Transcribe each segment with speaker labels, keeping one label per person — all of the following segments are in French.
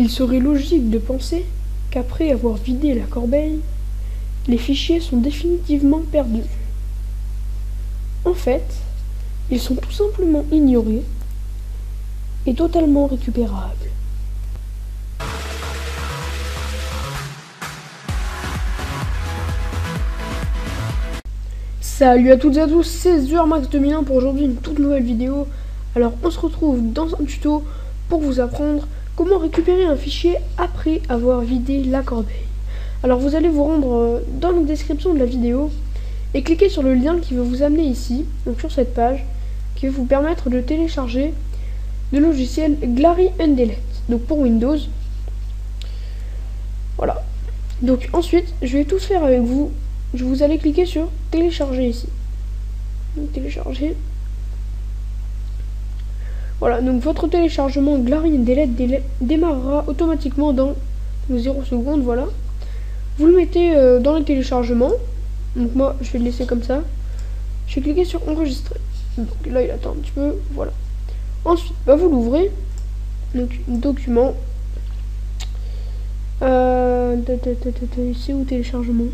Speaker 1: Il serait logique de penser qu'après avoir vidé la corbeille, les fichiers sont définitivement perdus. En fait, ils sont tout simplement ignorés et totalement récupérables. Salut à toutes et à tous, c'est Zurmax 2001 pour aujourd'hui une toute nouvelle vidéo. Alors on se retrouve dans un tuto pour vous apprendre comment récupérer un fichier après avoir vidé la corbeille. Alors vous allez vous rendre dans la description de la vidéo et cliquer sur le lien qui va vous amener ici, donc sur cette page, qui va vous permettre de télécharger le logiciel Glary Undelete, donc pour Windows. Voilà. Donc ensuite, je vais tout faire avec vous. Vous allez cliquer sur télécharger ici. Donc, télécharger. Voilà, donc votre téléchargement Glary Undelete démarrera automatiquement dans 0 secondes. Voilà. Vous le mettez dans le téléchargement. Donc moi, je vais le laisser comme ça. Je vais cliquer sur enregistrer. Donc là, il attend un petit peu. Voilà. Ensuite, vous l'ouvrez. Donc, document. C'est où téléchargement?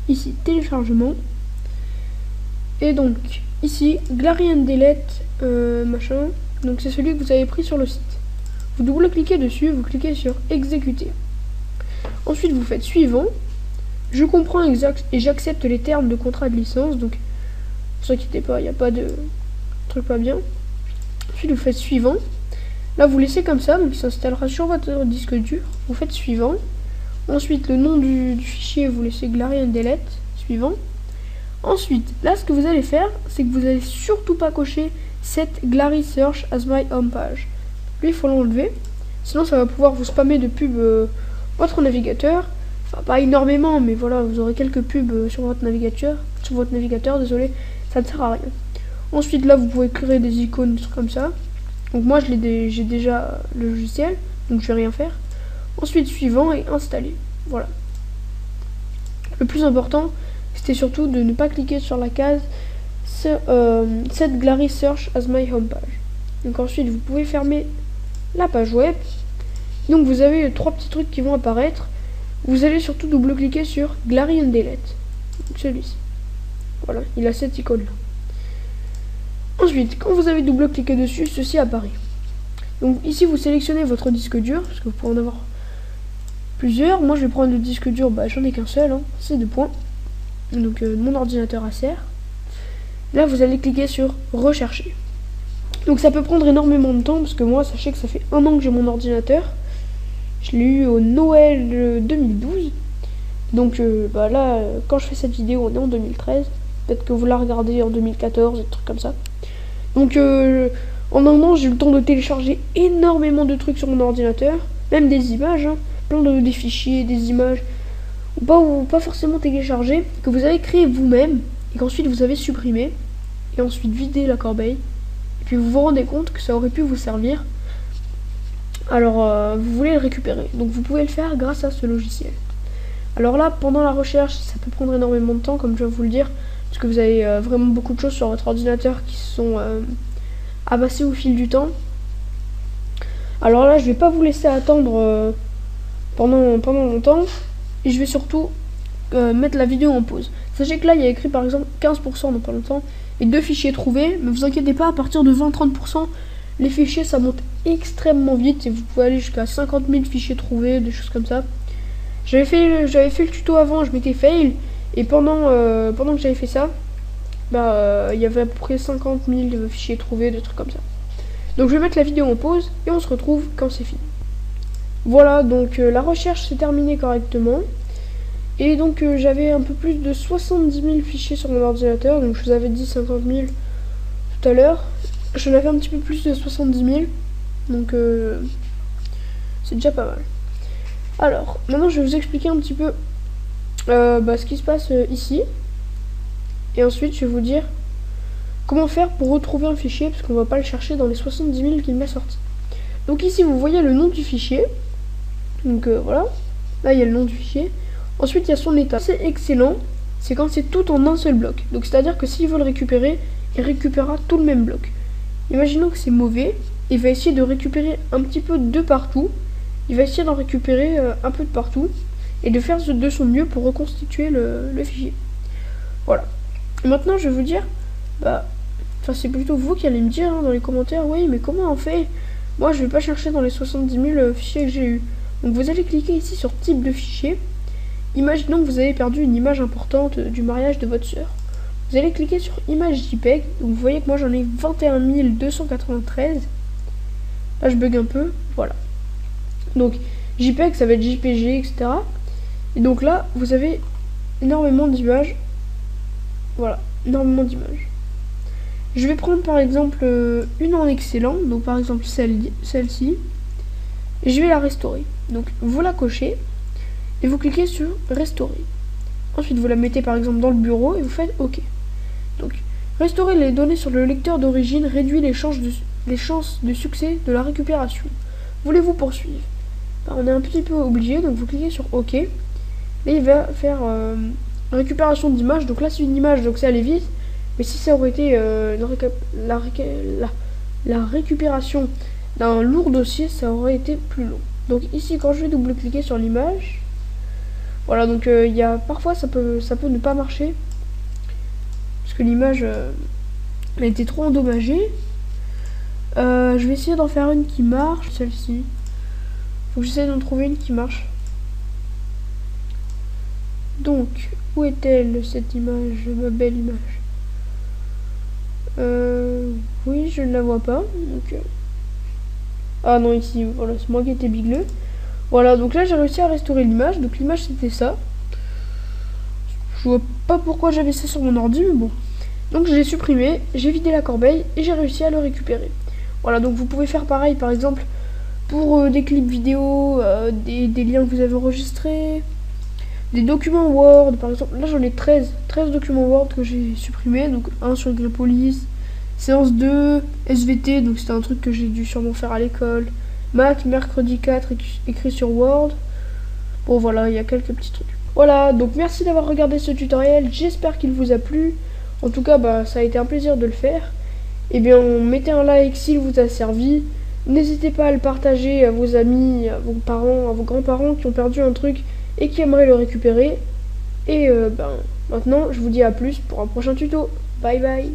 Speaker 1: Ici, téléchargement. Et donc, ici, Glary Undelete, machin. Donc, c'est celui que vous avez pris sur le site. Vous double-cliquez dessus, vous cliquez sur exécuter. Ensuite, vous faites suivant. Je comprends exact et j'accepte les termes de contrat de licence. Donc, ne vous inquiétez pas, il n'y a pas de truc pas bien. Ensuite, vous faites suivant. Là, vous laissez comme ça, donc il s'installera sur votre disque dur. Vous faites suivant. Ensuite, le nom du fichier, vous laissez Glary Undelete, suivant. Ensuite, là, ce que vous allez faire, c'est que vous n'allez surtout pas cocher Set Glary Search as my home page. Lui, il faut l'enlever. Sinon, ça va pouvoir vous spammer de pubs votre navigateur. Enfin, pas énormément, mais voilà, vous aurez quelques pubs sur votre navigateur, désolé, ça ne sert à rien. Ensuite, là, vous pouvez créer des icônes, des trucs comme ça. Donc moi, j'ai déjà le logiciel, donc je vais rien faire. Ensuite, suivant et installer. Voilà. Le plus important, c'était surtout de ne pas cliquer sur la case Set Glary Search as my home page. Donc ensuite, vous pouvez fermer la page web. Donc vous avez 3 petits trucs qui vont apparaître. Vous allez surtout double-cliquer sur Glary Undelete. Celui-ci. Voilà, il a cette icône-là. Ensuite, quand vous avez double-cliqué dessus, ceci apparaît. Donc ici, vous sélectionnez votre disque dur, parce que vous pouvez en avoir plusieurs. Moi, je vais prendre le disque dur, j'en ai qu'un seul, hein, c'est 2 points. Donc mon ordinateur Acer. Là, vous allez cliquer sur rechercher. Donc ça peut prendre énormément de temps, parce que moi, sachez que ça fait 1 an que j'ai mon ordinateur. Je l'ai eu au Noël 2012. Donc là, quand je fais cette vidéo, on est en 2013. Peut-être que vous la regardez en 2014, des trucs comme ça. Donc en 1 an, j'ai eu le temps de télécharger énormément de trucs sur mon ordinateur. Même des images, hein, plein des fichiers, des images. Ou pas forcément téléchargés, que vous avez créé vous-même. Et qu'ensuite vous avez supprimé. Et ensuite vidé la corbeille. Et puis vous vous rendez compte que ça aurait pu vous servir. Alors vous voulez le récupérer. Donc vous pouvez le faire grâce à ce logiciel. Alors là, pendant la recherche, ça peut prendre énormément de temps, comme je vais vous le dire. Parce que vous avez vraiment beaucoup de choses sur votre ordinateur qui se sont amassées au fil du temps. Alors là, je vais pas vous laisser attendre pendant longtemps. Et je vais surtout mettre la vidéo en pause. Sachez que là, il y a écrit par exemple 15% dans pas longtemps. Et 2 fichiers trouvés. Mais vous inquiétez pas, à partir de 20-30%, les fichiers, ça monte extrêmement vite. Et vous pouvez aller jusqu'à 50 000 fichiers trouvés, des choses comme ça. J'avais fait le tuto avant, je m'étais fail. Et pendant que j'avais fait ça, il y avait à peu près 50 000 fichiers trouvés, des trucs comme ça. Donc je vais mettre la vidéo en pause et on se retrouve quand c'est fini. Voilà, donc la recherche s'est terminée correctement. Et donc j'avais un peu plus de 70 000 fichiers sur mon ordinateur. Donc je vous avais dit 50 000 tout à l'heure. J'en avais un petit peu plus de 70 000. Donc c'est déjà pas mal. Alors, maintenant je vais vous expliquer un petit peu ce qui se passe ici. Et ensuite je vais vous dire comment faire pour retrouver un fichier, parce qu'on va pas le chercher dans les 70 000 qu'il m'a sorti. Donc ici vous voyez le nom du fichier. Donc voilà, là il y a le nom du fichier. Ensuite il y a son état. C'est excellent, c'est quand c'est tout en un seul bloc. Donc c'est à dire que s'il veut le récupérer, il récupérera tout le même bloc. Imaginons que c'est mauvais, il va essayer de récupérer un petit peu de partout. il va essayer d'en récupérer un peu de partout et de faire de son mieux pour reconstituer le fichier. Voilà. Et maintenant, je vais vous dire, enfin c'est plutôt vous qui allez me dire dans les commentaires, oui, mais comment on fait? Moi, je vais pas chercher dans les 70 000 fichiers que j'ai eu. Donc vous allez cliquer ici sur type de fichier. Imaginons que vous avez perdu une image importante du mariage de votre soeur. Vous allez cliquer sur image JPEG. Donc vous voyez que moi j'en ai 21 293. Là je bug un peu. Voilà. Donc JPEG ça va être JPG, etc. Et donc là vous avez énormément d'images. Voilà, énormément d'images. Je vais prendre par exemple une en excellent. Donc par exemple celle-ci. Et je vais la restaurer. Donc vous la cochez. Et vous cliquez sur restaurer. Ensuite vous la mettez par exemple dans le bureau et vous faites OK. Donc restaurer les données sur le lecteur d'origine réduit les chances de succès de la récupération. Voulez-vous poursuivre? On est un petit peu obligé, donc vous cliquez sur OK. Et il va faire récupération d'image. Donc là c'est une image, donc ça allait vite. Mais si ça aurait été la récupération d'un lourd dossier, ça aurait été plus long. Donc ici quand je vais double-cliquer sur l'image, voilà, donc il y a parfois ça peut ne pas marcher parce que l'image elle était trop endommagée. Je vais essayer d'en faire une qui marche, celle-ci. Faut que j'essaie d'en trouver une qui marche. Donc où est-elle cette image, ma belle image? Oui, je ne la vois pas. Donc, ah non, ici, voilà, c'est moi qui étais bigleux. Voilà, donc là j'ai réussi à restaurer l'image. Donc l'image c'était ça. Je vois pas pourquoi j'avais ça sur mon ordi, mais bon. Donc je l'ai supprimé, j'ai vidé la corbeille et j'ai réussi à le récupérer. Voilà, donc vous pouvez faire pareil par exemple pour des clips vidéo, des liens que vous avez enregistrés, des documents Word par exemple. Là j'en ai 13 documents Word que j'ai supprimés. Donc un sur Greypolis, séance 2, SVT, donc c'était un truc que j'ai dû sûrement faire à l'école. Mac, mercredi 4, écrit sur Word. Bon voilà, il y a quelques petits trucs. Voilà, donc merci d'avoir regardé ce tutoriel, j'espère qu'il vous a plu. En tout cas, ça a été un plaisir de le faire. Et bien, mettez un like s'il vous a servi. N'hésitez pas à le partager à vos amis, à vos parents, à vos grands-parents qui ont perdu un truc et qui aimeraient le récupérer. Et maintenant, je vous dis à plus pour un prochain tuto. Bye bye.